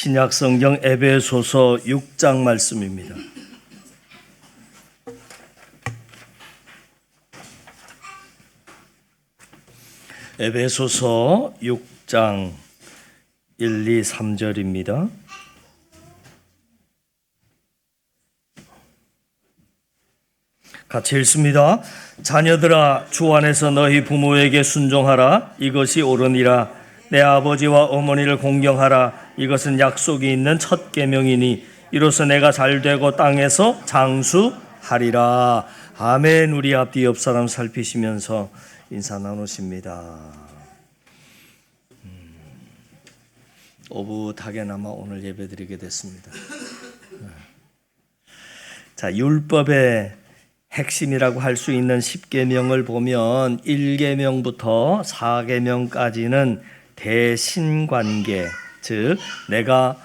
신약성경 에베소서 6장 말씀입니다. 에베소서 6장 1, 2, 3절입니다. 같이 읽습니다. 자녀들아, 주 안에서 너희 부모에게 순종하라. 이것이 옳으니라. 내 아버지와 어머니를 공경하라. 이것은 약속이 있는 첫 계명이니 이로써 내가 잘되고 땅에서 장수하리라. 아멘. 우리 앞뒤 옆 사람 살피시면서 인사 나누십니다. 오붓하게나마 오늘 예배드리게 됐습니다. 자, 율법의 핵심이라고 할 수 있는 10계명을 보면 1계명부터 4계명까지는 대신관계, 즉 내가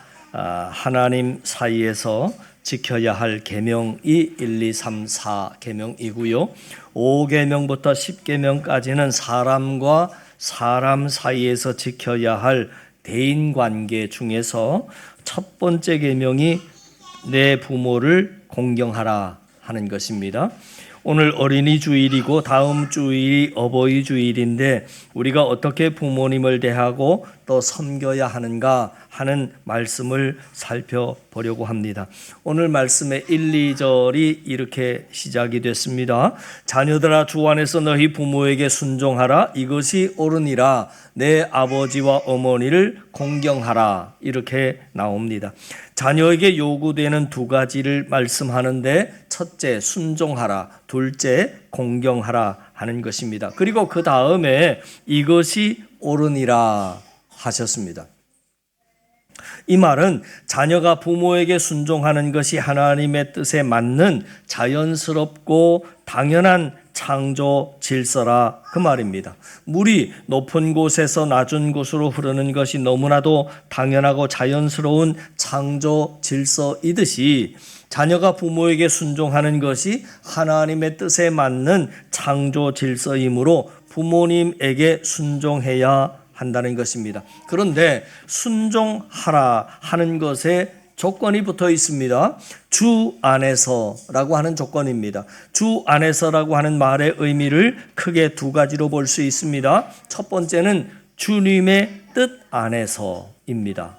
하나님 사이에서 지켜야 할 계명이 1, 2, 3, 4계명이고요. 5계명부터 10계명까지는 사람과 사람 사이에서 지켜야 할 대인관계 중에서 첫 번째 계명이 내 부모를 공경하라 하는 것입니다. 오늘 어린이 주일이고 다음 주일이 어버이 주일인데 우리가 어떻게 부모님을 대하고 또 섬겨야 하는가 하는 말씀을 살펴보려고 합니다. 오늘 말씀의 1, 2절이 이렇게 시작이 됐습니다. 자녀들아, 주 안에서 너희 부모에게 순종하라. 이것이 옳으니라. 내 아버지와 어머니를 공경하라. 이렇게 나옵니다. 자녀에게 요구되는 두 가지를 말씀하는데 첫째 순종하라, 둘째 공경하라 하는 것입니다. 그리고 그 다음에 이것이 옳으니라 하셨습니다. 이 말은 자녀가 부모에게 순종하는 것이 하나님의 뜻에 맞는 자연스럽고 당연한 창조 질서라 그 말입니다. 물이 높은 곳에서 낮은 곳으로 흐르는 것이 너무나도 당연하고 자연스러운 창조 질서이듯이 자녀가 부모에게 순종하는 것이 하나님의 뜻에 맞는 창조 질서이므로 부모님에게 순종해야 한다는 것입니다. 그런데 순종하라 하는 것에 조건이 붙어 있습니다. 주 안에서라고 하는 조건입니다. 주 안에서라고 하는 말의 의미를 크게 두 가지로 볼 수 있습니다. 첫 번째는 주님의 뜻 안에서입니다.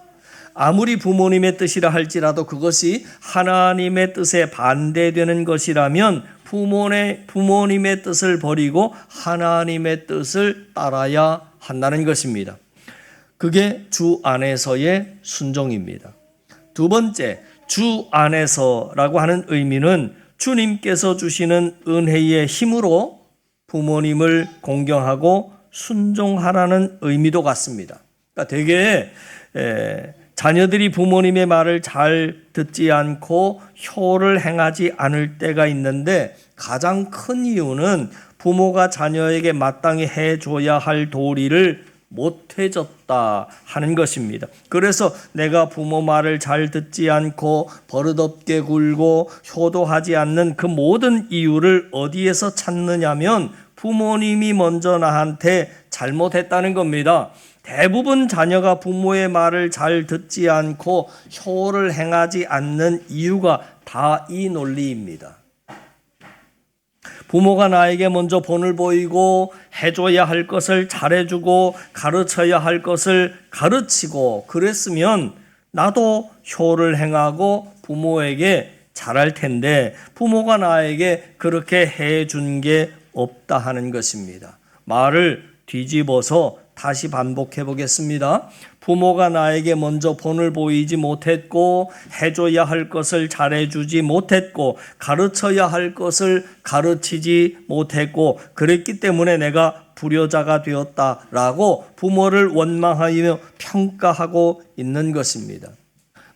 아무리 부모님의 뜻이라 할지라도 그것이 하나님의 뜻에 반대되는 것이라면 부모님의 뜻을 버리고 하나님의 뜻을 따라야 한다는 것입니다. 그게 주 안에서의 순종입니다. 두 번째, 주 안에서라고 하는 의미는 주님께서 주시는 은혜의 힘으로 부모님을 공경하고 순종하라는 의미도 같습니다. 그러니까 되게 자녀들이 부모님의 말을 잘 듣지 않고 효를 행하지 않을 때가 있는데 가장 큰 이유는 부모가 자녀에게 마땅히 해줘야 할 도리를 못 해줬다 하는 것입니다. 그래서 내가 부모 말을 잘 듣지 않고 버릇없게 굴고 효도하지 않는 그 모든 이유를 어디에서 찾느냐면 부모님이 먼저 나한테 잘못했다는 겁니다. 대부분 자녀가 부모의 말을 잘 듣지 않고 효를 행하지 않는 이유가 다 이 논리입니다. 부모가 나에게 먼저 본을 보이고 해줘야 할 것을 잘해주고 가르쳐야 할 것을 가르치고 그랬으면 나도 효를 행하고 부모에게 잘할 텐데 부모가 나에게 그렇게 해준 게 없다 하는 것입니다. 말을 뒤집어서 다시 반복해 보겠습니다. 부모가 나에게 먼저 본을 보이지 못했고 해줘야 할 것을 잘해주지 못했고 가르쳐야 할 것을 가르치지 못했고 그랬기 때문에 내가 불효자가 되었다라고 부모를 원망하며 평가하고 있는 것입니다.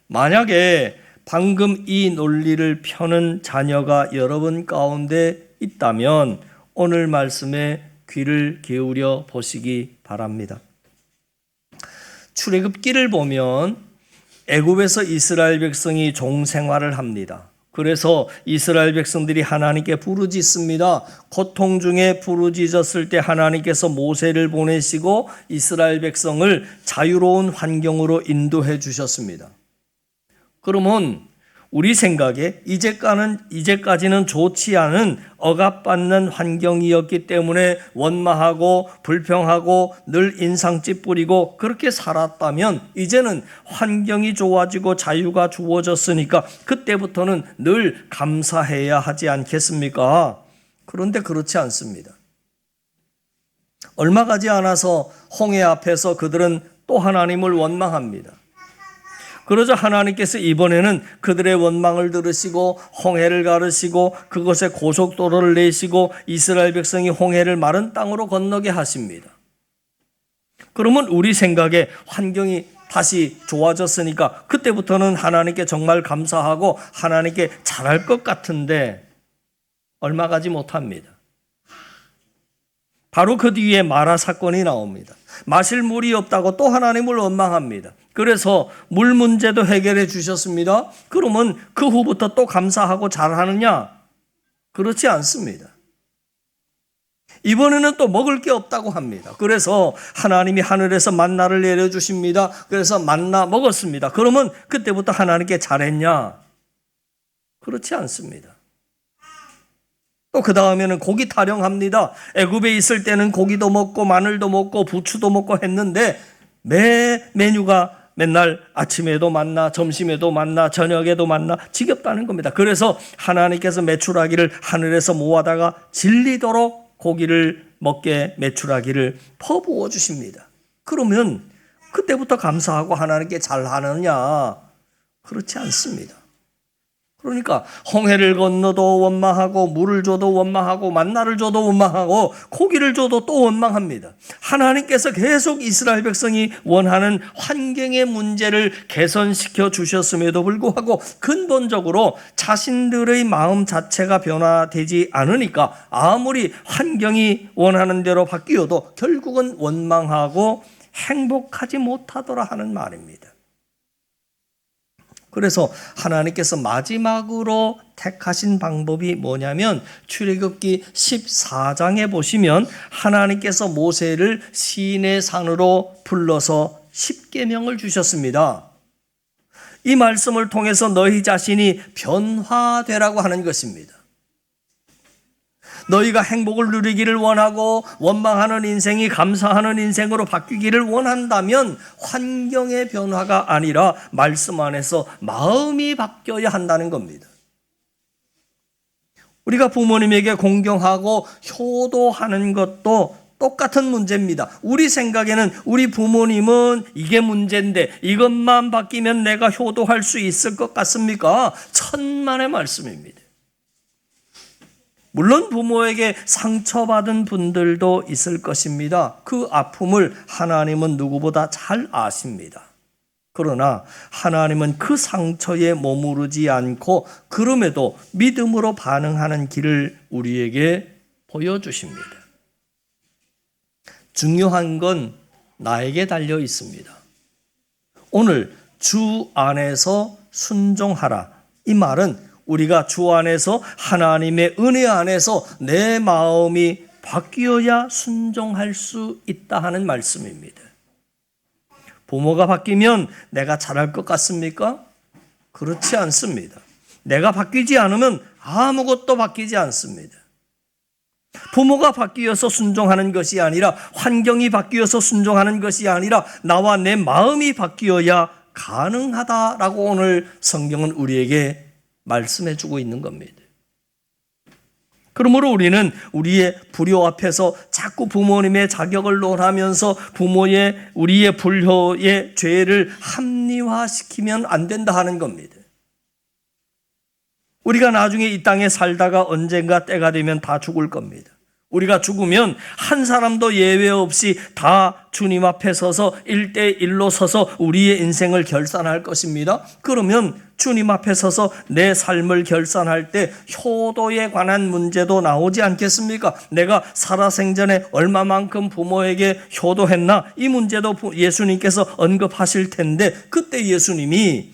만약에 방금 이 논리를 펴는 자녀가 여러분 가운데 있다면 오늘 말씀에 귀를 기울여 보시기 바랍니다. 출애굽기를 보면 애굽에서 이스라엘 백성이 종생활을 합니다. 그래서 이스라엘 백성들이 하나님께 부르짖습니다. 고통 중에 부르짖었을 때 하나님께서 모세를 보내시고 이스라엘 백성을 자유로운 환경으로 인도해 주셨습니다. 그러면 우리 생각에 이제까지는 좋지 않은 억압받는 환경이었기 때문에 원망하고 불평하고 늘 인상집 부리고 그렇게 살았다면 이제는 환경이 좋아지고 자유가 주어졌으니까 그때부터는 늘 감사해야 하지 않겠습니까? 그런데 그렇지 않습니다. 얼마 가지 않아서 홍해 앞에서 그들은 또 하나님을 원망합니다. 그러자 하나님께서 이번에는 그들의 원망을 들으시고 홍해를 가르시고 그곳에 고속도로를 내시고 이스라엘 백성이 홍해를 마른 땅으로 건너게 하십니다. 그러면 우리 생각에 환경이 다시 좋아졌으니까 그때부터는 하나님께 정말 감사하고 하나님께 잘할 것 같은데 얼마 가지 못합니다. 바로 그 뒤에 마라 사건이 나옵니다. 마실 물이 없다고 또 하나님을 원망합니다. 그래서 물 문제도 해결해 주셨습니다. 그러면 그 후부터 또 감사하고 잘하느냐? 그렇지 않습니다. 이번에는 또 먹을 게 없다고 합니다. 그래서 하나님이 하늘에서 만나를 내려주십니다. 그래서 만나 먹었습니다. 그러면 그때부터 하나님께 잘했냐? 그렇지 않습니다. 또 그 다음에는 고기 타령합니다. 애굽에 있을 때는 고기도 먹고 마늘도 먹고 부추도 먹고 했는데 매 메뉴가 맨날 아침에도 만나, 점심에도 만나, 저녁에도 만나 지겹다는 겁니다. 그래서 하나님께서 메추라기를 하늘에서 모아다가 질리도록 고기를 먹게 메추라기를 퍼부어 주십니다. 그러면 그때부터 감사하고 하나님께 잘하느냐? 그렇지 않습니다. 그러니까 홍해를 건너도 원망하고 물을 줘도 원망하고 만나를 줘도 원망하고 고기를 줘도 또 원망합니다. 하나님께서 계속 이스라엘 백성이 원하는 환경의 문제를 개선시켜 주셨음에도 불구하고 근본적으로 자신들의 마음 자체가 변화되지 않으니까 아무리 환경이 원하는 대로 바뀌어도 결국은 원망하고 행복하지 못하더라 하는 말입니다. 그래서 하나님께서 마지막으로 택하신 방법이 뭐냐면 출애굽기 14장에 보시면 하나님께서 모세를 시내 산으로 불러서 십계명을 주셨습니다. 이 말씀을 통해서 너희 자신이 변화되라고 하는 것입니다. 너희가 행복을 누리기를 원하고 원망하는 인생이 감사하는 인생으로 바뀌기를 원한다면 환경의 변화가 아니라 말씀 안에서 마음이 바뀌어야 한다는 겁니다. 우리가 부모님에게 공경하고 효도하는 것도 똑같은 문제입니다. 우리 생각에는 우리 부모님은 이게 문제인데 이것만 바뀌면 내가 효도할 수 있을 것 같습니까? 천만의 말씀입니다. 물론 부모에게 상처받은 분들도 있을 것입니다. 그 아픔을 하나님은 누구보다 잘 아십니다. 그러나 하나님은 그 상처에 머무르지 않고 그럼에도 믿음으로 반응하는 길을 우리에게 보여주십니다. 중요한 건 나에게 달려 있습니다. 오늘 주 안에서 순종하라. 이 말은 우리가 주 안에서 하나님의 은혜 안에서 내 마음이 바뀌어야 순종할 수 있다 하는 말씀입니다. 부모가 바뀌면 내가 잘할 것 같습니까? 그렇지 않습니다. 내가 바뀌지 않으면 아무것도 바뀌지 않습니다. 부모가 바뀌어서 순종하는 것이 아니라 환경이 바뀌어서 순종하는 것이 아니라 나와 내 마음이 바뀌어야 가능하다라고 오늘 성경은 우리에게 말씀해 주고 있는 겁니다. 그러므로 우리는 우리의 불효 앞에서 자꾸 부모님의 자격을 논하면서 우리의 불효의 죄를 합리화시키면 안 된다 하는 겁니다. 우리가 나중에 이 땅에 살다가 언젠가 때가 되면 다 죽을 겁니다. 우리가 죽으면 한 사람도 예외 없이 다 주님 앞에 서서 1대1로 서서 우리의 인생을 결산할 것입니다. 그러면 주님 앞에 서서 내 삶을 결산할 때 효도에 관한 문제도 나오지 않겠습니까? 내가 살아생전에 얼마만큼 부모에게 효도했나? 이 문제도 예수님께서 언급하실 텐데 그때 예수님이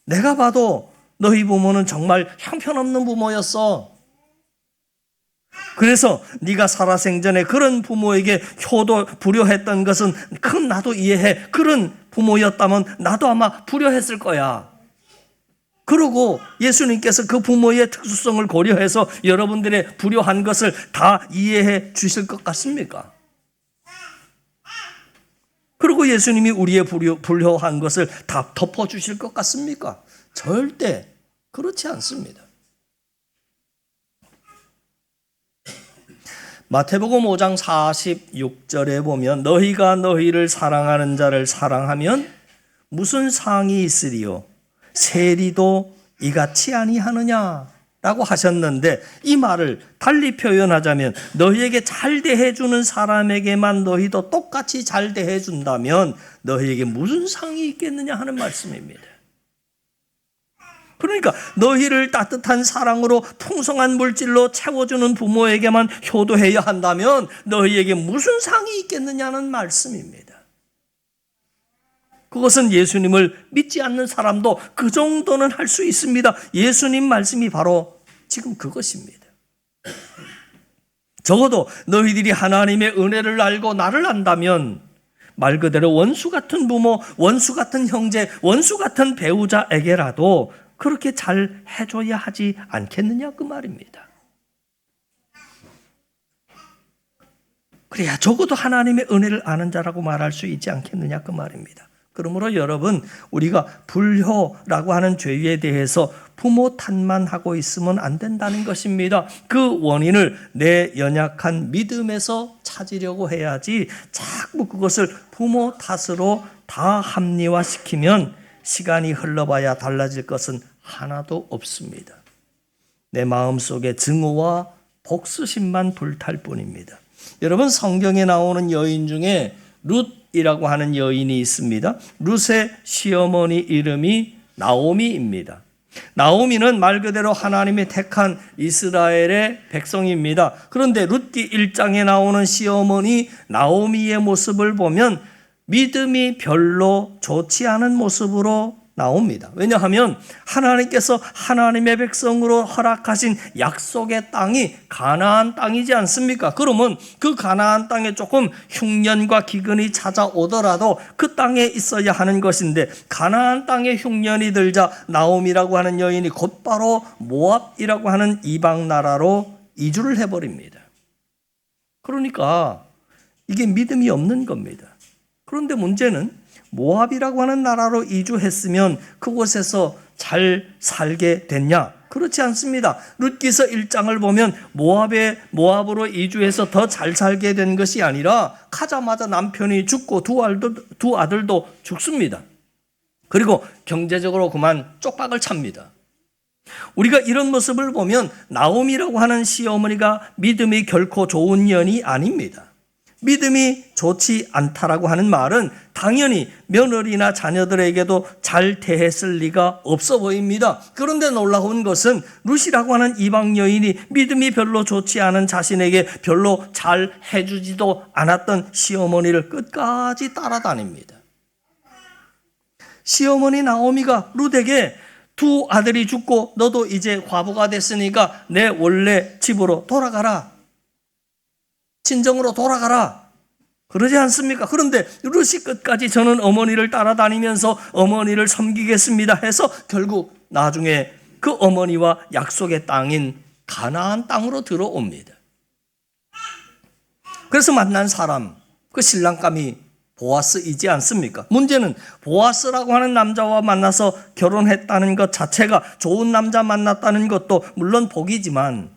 내가 봐도 너희 부모는 정말 형편없는 부모였어. 그래서 네가 살아생전에 그런 부모에게 효도 불효했던 것은 큰 나도 이해해. 그런 부모였다면 나도 아마 불효했을 거야. 그리고 예수님께서 그 부모의 특수성을 고려해서 여러분들의 불효한 것을 다 이해해 주실 것 같습니까? 그리고 예수님이 우리의 불효한 것을 다 덮어주실 것 같습니까? 절대 그렇지 않습니다. 마태복음 5장 46절에 보면 너희가 너희를 사랑하는 자를 사랑하면 무슨 상이 있으리요? 세리도 이같이 아니하느냐라고 하셨는데, 이 말을 달리 표현하자면 너희에게 잘 대해주는 사람에게만 너희도 똑같이 잘 대해준다면 너희에게 무슨 상이 있겠느냐 하는 말씀입니다. 그러니까 너희를 따뜻한 사랑으로 풍성한 물질로 채워주는 부모에게만 효도해야 한다면 너희에게 무슨 상이 있겠느냐는 말씀입니다. 그것은 예수님을 믿지 않는 사람도 그 정도는 할 수 있습니다. 예수님 말씀이 바로 지금 그것입니다. 적어도 너희들이 하나님의 은혜를 알고 나를 안다면 말 그대로 원수 같은 부모, 원수 같은 형제, 원수 같은 배우자에게라도 그렇게 잘 해줘야 하지 않겠느냐 그 말입니다. 그래야 적어도 하나님의 은혜를 아는 자라고 말할 수 있지 않겠느냐 그 말입니다. 그러므로 여러분, 우리가 불효라고 하는 죄에 대해서 부모 탓만 하고 있으면 안 된다는 것입니다. 그 원인을 내 연약한 믿음에서 찾으려고 해야지 자꾸 그것을 부모 탓으로 다 합리화시키면 시간이 흘러봐야 달라질 것은 하나도 없습니다. 내 마음속에 증오와 복수심만 불탈 뿐입니다. 여러분, 성경에 나오는 여인 중에 룻이라고 하는 여인이 있습니다. 룻의 시어머니 이름이 나오미입니다. 나오미는 말 그대로 하나님이 택한 이스라엘의 백성입니다. 그런데 룻기 1장에 나오는 시어머니 나오미의 모습을 보면 믿음이 별로 좋지 않은 모습으로 나옵니다. 왜냐하면 하나님께서 하나님의 백성으로 허락하신 약속의 땅이 가나안 땅이지 않습니까? 그러면 그 가나안 땅에 조금 흉년과 기근이 찾아오더라도 그 땅에 있어야 하는 것인데, 가나안 땅에 흉년이 들자 나오미라고 하는 여인이 곧바로 모압이라고 하는 이방 나라로 이주를 해버립니다. 그러니까 이게 믿음이 없는 겁니다. 그런데 문제는 모압이라고 하는 나라로 이주했으면 그곳에서 잘 살게 됐냐? 그렇지 않습니다. 룻기서 1장을 보면 모압으로 이주해서 더 잘 살게 된 것이 아니라 가자마자 남편이 죽고 두 아들도 죽습니다. 그리고 경제적으로 그만 쪽박을 찹니다. 우리가 이런 모습을 보면 나오미라고 하는 시어머니가 믿음이 결코 좋은 년이 아닙니다. 믿음이 좋지 않다라고 하는 말은 당연히 며느리나 자녀들에게도 잘 대했을 리가 없어 보입니다. 그런데 놀라운 것은 룻이라고 하는 이방 여인이 믿음이 별로 좋지 않은 자신에게 별로 잘 해주지도 않았던 시어머니를 끝까지 따라다닙니다. 시어머니 나오미가 룻에게 두 아들이 죽고 너도 이제 과부가 됐으니까 내 원래 집으로 돌아가라, 친정으로 돌아가라, 그러지 않습니까? 그런데 룻이 끝까지 저는 어머니를 따라다니면서 어머니를 섬기겠습니다 해서 결국 나중에 그 어머니와 약속의 땅인 가나안 땅으로 들어옵니다. 그래서 만난 사람, 그 신랑감이 보아스이지 않습니까? 문제는 보아스라고 하는 남자와 만나서 결혼했다는 것 자체가, 좋은 남자 만났다는 것도 물론 복이지만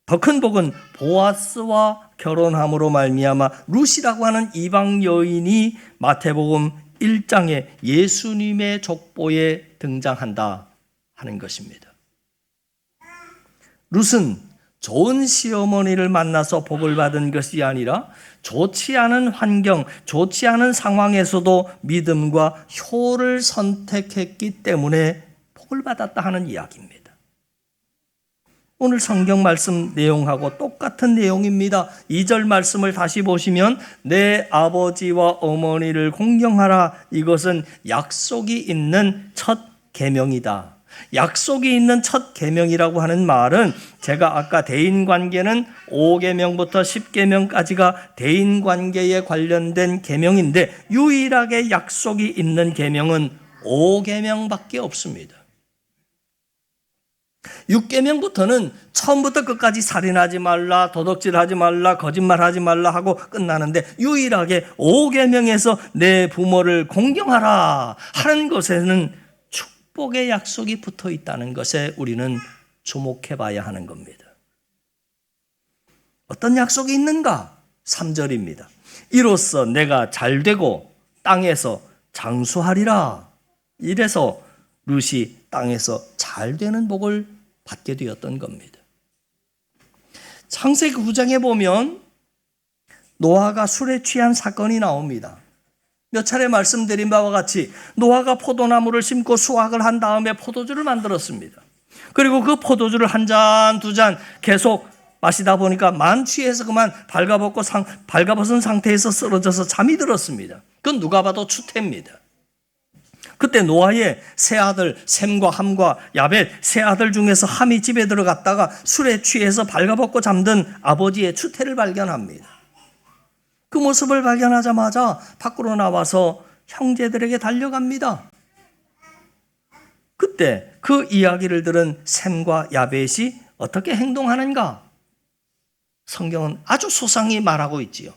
더 큰 복은 보아스와 결혼함으로 말미암아 룻이라고 하는 이방 여인이 마태복음 1장에 예수님의 족보에 등장한다 하는 것입니다. 룻은 좋은 시어머니를 만나서 복을 받은 것이 아니라 좋지 않은 환경, 좋지 않은 상황에서도 믿음과 효를 선택했기 때문에 복을 받았다 하는 이야기입니다. 오늘 성경 말씀 내용하고 똑같은 내용입니다. 2절 말씀을 다시 보시면 내 아버지와 어머니를 공경하라, 이것은 약속이 있는 첫 계명이다. 약속이 있는 첫 계명이라고 하는 말은 제가 아까 대인관계는 5계명부터 10계명까지가 대인관계에 관련된 계명인데 유일하게 약속이 있는 계명은 5계명밖에 없습니다. 6계명부터는 처음부터 끝까지 살인하지 말라, 도둑질하지 말라, 거짓말하지 말라 하고 끝나는데 유일하게 5계명에서 내 부모를 공경하라 하는 것에는 축복의 약속이 붙어 있다는 것에 우리는 주목해 봐야 하는 겁니다. 어떤 약속이 있는가? 3절입니다. 이로써 내가 잘되고 땅에서 장수하리라. 이래서 룻이 땅에서 잘되는 복을 받게 되었던 겁니다. 창세기 9장에 보면 노아가 술에 취한 사건이 나옵니다. 몇 차례 말씀드린 바와 같이 노아가 포도나무를 심고 수확을 한 다음에 포도주를 만들었습니다. 그리고 그 포도주를 한 잔, 두 잔 계속 마시다 보니까 만취해서 그만 발가벗은 상태에서 쓰러져서 잠이 들었습니다. 그건 누가 봐도 추태입니다. 그때 노아의 세 아들 셈과 함과 야벳 세 아들 중에서 함이 집에 들어갔다가 술에 취해서 발가벗고 잠든 아버지의 추태를 발견합니다. 그 모습을 발견하자마자 밖으로 나와서 형제들에게 달려갑니다. 그때 그 이야기를 들은 셈과 야벳이 어떻게 행동하는가? 성경은 아주 소상히 말하고 있지요.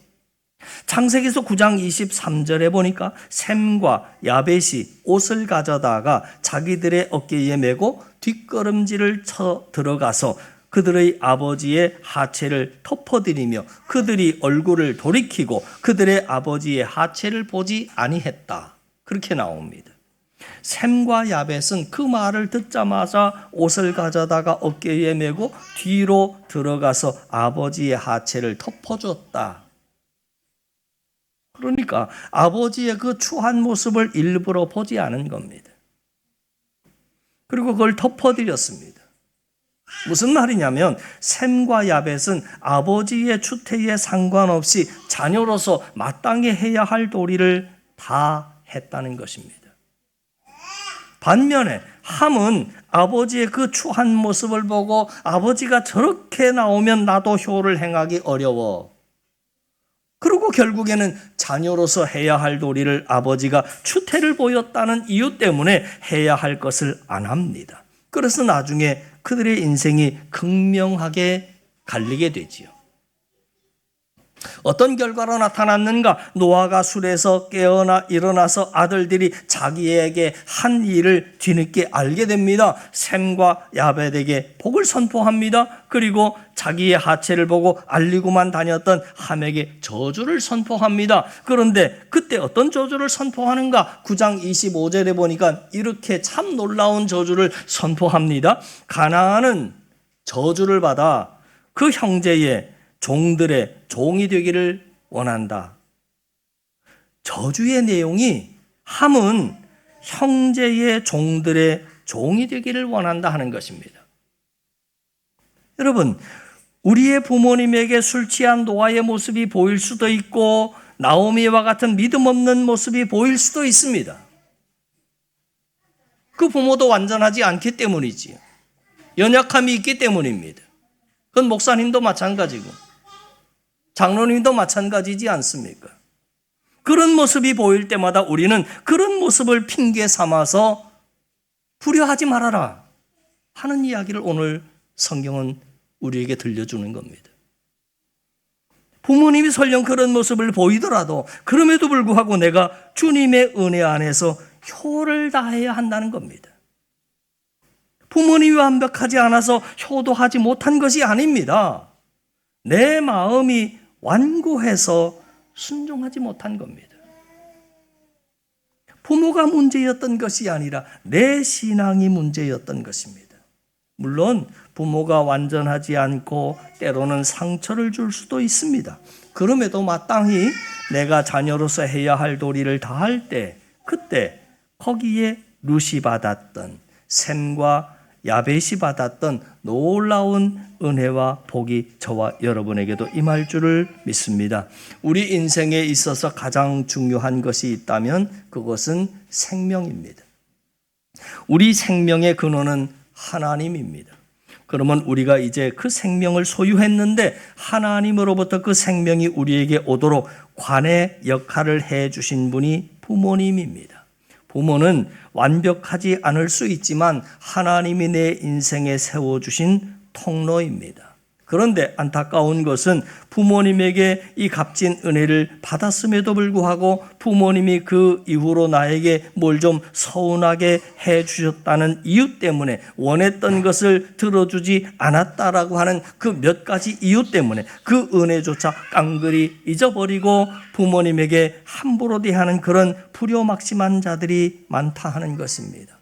창세기서 9장 23절에 보니까 셈과 야벳이 옷을 가져다가 자기들의 어깨에 메고 뒷걸음질을 쳐 들어가서 그들의 아버지의 하체를 덮어드리며 그들이 얼굴을 돌이키고 그들의 아버지의 하체를 보지 아니했다. 그렇게 나옵니다. 셈과 야벳은 그 말을 듣자마자 옷을 가져다가 어깨에 메고 뒤로 들어가서 아버지의 하체를 덮어줬다. 그러니까 아버지의 그 추한 모습을 일부러 보지 않은 겁니다. 그리고 그걸 덮어드렸습니다. 무슨 말이냐면 셈과 야벳은 아버지의 추태에 상관없이 자녀로서 마땅히 해야 할 도리를 다 했다는 것입니다. 반면에 함은 아버지의 그 추한 모습을 보고 아버지가 저렇게 나오면 나도 효를 행하기 어려워. 그리고 결국에는 자녀로서 해야 할 도리를 아버지가 추태를 보였다는 이유 때문에 해야 할 것을 안 합니다. 그래서 나중에 그들의 인생이 극명하게 갈리게 되지요. 어떤 결과로 나타났는가? 노아가 술에서 깨어나 일어나서 아들들이 자기에게 한 일을 뒤늦게 알게 됩니다. 셈과 야벳에게 복을 선포합니다. 그리고 자기의 하체를 보고 알리고만 다녔던 함에게 저주를 선포합니다. 그런데 그때 어떤 저주를 선포하는가? 9장 25절에 보니까 이렇게 참 놀라운 저주를 선포합니다. 가나안은 저주를 받아 그 형제의 종들의 종이 되기를 원한다. 저주의 내용이 함은 형제의 종들의 종이 되기를 원한다 하는 것입니다. 여러분, 우리의 부모님에게 술 취한 노아의 모습이 보일 수도 있고 나오미와 같은 믿음 없는 모습이 보일 수도 있습니다. 그 부모도 완전하지 않기 때문이지요. 연약함이 있기 때문입니다. 그건 목사님도 마찬가지고 장로님도 마찬가지지 않습니까? 그런 모습이 보일 때마다 우리는 그런 모습을 핑계 삼아서 불효하지 말아라 하는 이야기를 오늘 성경은 우리에게 들려주는 겁니다. 부모님이 설령 그런 모습을 보이더라도 그럼에도 불구하고 내가 주님의 은혜 안에서 효를 다해야 한다는 겁니다. 부모님이 완벽하지 않아서 효도하지 못한 것이 아닙니다. 내 마음이 완고해서 순종하지 못한 겁니다. 부모가 문제였던 것이 아니라 내 신앙이 문제였던 것입니다. 물론 부모가 완전하지 않고 때로는 상처를 줄 수도 있습니다. 그럼에도 마땅히 내가 자녀로서 해야 할 도리를 다할 때 그때 거기에 룻이 받았던 셈과 야벳이 받았던 놀라운 은혜와 복이 저와 여러분에게도 임할 줄을 믿습니다. 우리 인생에 있어서 가장 중요한 것이 있다면 그것은 생명입니다. 우리 생명의 근원은 하나님입니다. 그러면 우리가 이제 그 생명을 소유했는데 하나님으로부터 그 생명이 우리에게 오도록 관의 역할을 해 주신 분이 부모님입니다. 부모는 완벽하지 않을 수 있지만 하나님이 내 인생에 세워주신 통로입니다. 그런데 안타까운 것은 부모님에게 이 값진 은혜를 받았음에도 불구하고 부모님이 그 이후로 나에게 뭘 좀 서운하게 해 주셨다는 이유 때문에 원했던 것을 들어주지 않았다라고 하는 그 몇 가지 이유 때문에 그 은혜조차 깡그리 잊어버리고 부모님에게 함부로 대하는 그런 불효막심한 자들이 많다 하는 것입니다.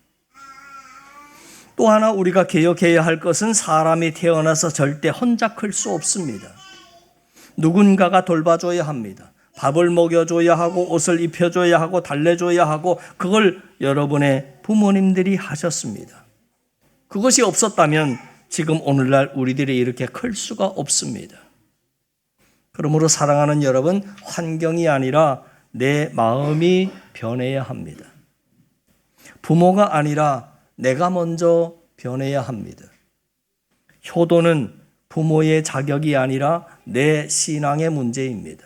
또 하나 우리가 기억해야 할 것은 사람이 태어나서 절대 혼자 클 수 없습니다. 누군가가 돌봐줘야 합니다. 밥을 먹여줘야 하고 옷을 입혀줘야 하고 달래줘야 하고 그걸 여러분의 부모님들이 하셨습니다. 그것이 없었다면 지금 오늘날 우리들이 이렇게 클 수가 없습니다. 그러므로 사랑하는 여러분, 환경이 아니라 내 마음이 변해야 합니다. 부모가 아니라 내가 먼저 변해야 합니다. 효도는 부모의 자격이 아니라 내 신앙의 문제입니다.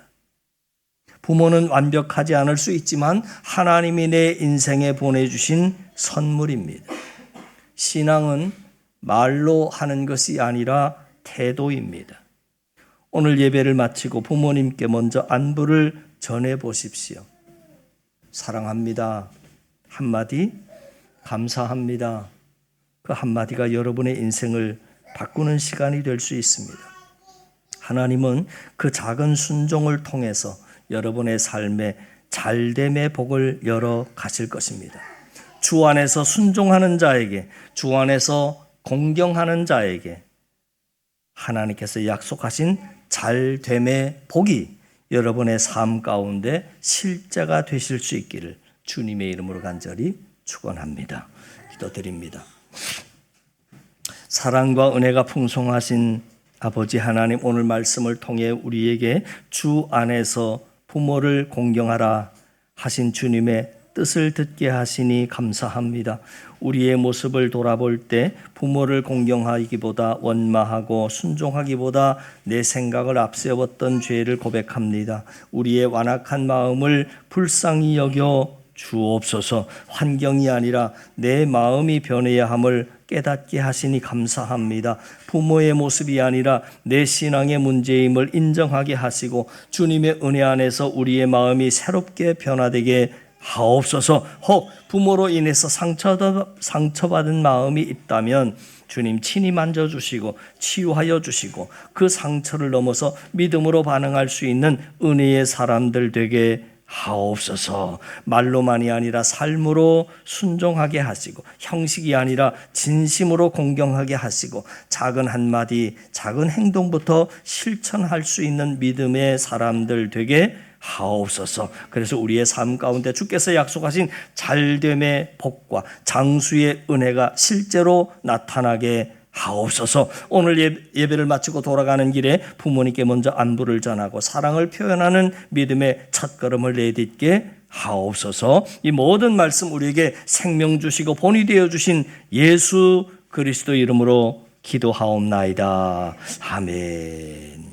부모는 완벽하지 않을 수 있지만 하나님이 내 인생에 보내주신 선물입니다. 신앙은 말로 하는 것이 아니라 태도입니다. 오늘 예배를 마치고 부모님께 먼저 안부를 전해 보십시오. 사랑합니다. 한마디, 감사합니다. 그 한마디가 여러분의 인생을 바꾸는 시간이 될 수 있습니다. 하나님은 그 작은 순종을 통해서 여러분의 삶에 잘됨의 복을 열어 가실 것입니다. 주 안에서 순종하는 자에게, 주 안에서 공경하는 자에게 하나님께서 약속하신 잘됨의 복이 여러분의 삶 가운데 실제가 되실 수 있기를 주님의 이름으로 간절히 축원합니다. 기도드립니다. 사랑과 은혜가 풍성하신 아버지 하나님, 오늘 말씀을 통해 우리에게 주 안에서 부모를 공경하라 하신 주님의 뜻을 듣게 하시니 감사합니다. 우리의 모습을 돌아볼 때 부모를 공경하기보다 원망하고 순종하기보다 내 생각을 앞세웠던 죄를 고백합니다. 우리의 완악한 마음을 불쌍히 여겨 주옵소서. 환경이 아니라 내 마음이 변해야 함을 깨닫게 하시니 감사합니다. 부모의 모습이 아니라 내 신앙의 문제임을 인정하게 하시고 주님의 은혜 안에서 우리의 마음이 새롭게 변화되게 하옵소서. 혹 부모로 인해서 상처받은 마음이 있다면 주님 친히 만져주시고 치유하여 주시고 그 상처를 넘어서 믿음으로 반응할 수 있는 은혜의 사람들 되게 하옵소서. 말로만이 아니라 삶으로 순종하게 하시고 형식이 아니라 진심으로 공경하게 하시고 작은 한마디 작은 행동부터 실천할 수 있는 믿음의 사람들 되게 하옵소서. 그래서 우리의 삶 가운데 주께서 약속하신 잘됨의 복과 장수의 은혜가 실제로 나타나게 하옵소서. 오늘 예배를 마치고 돌아가는 길에 부모님께 먼저 안부를 전하고 사랑을 표현하는 믿음의 첫걸음을 내딛게 하옵소서. 이 모든 말씀 우리에게 생명 주시고 본이 되어 주신 예수 그리스도 이름으로 기도하옵나이다. 아멘.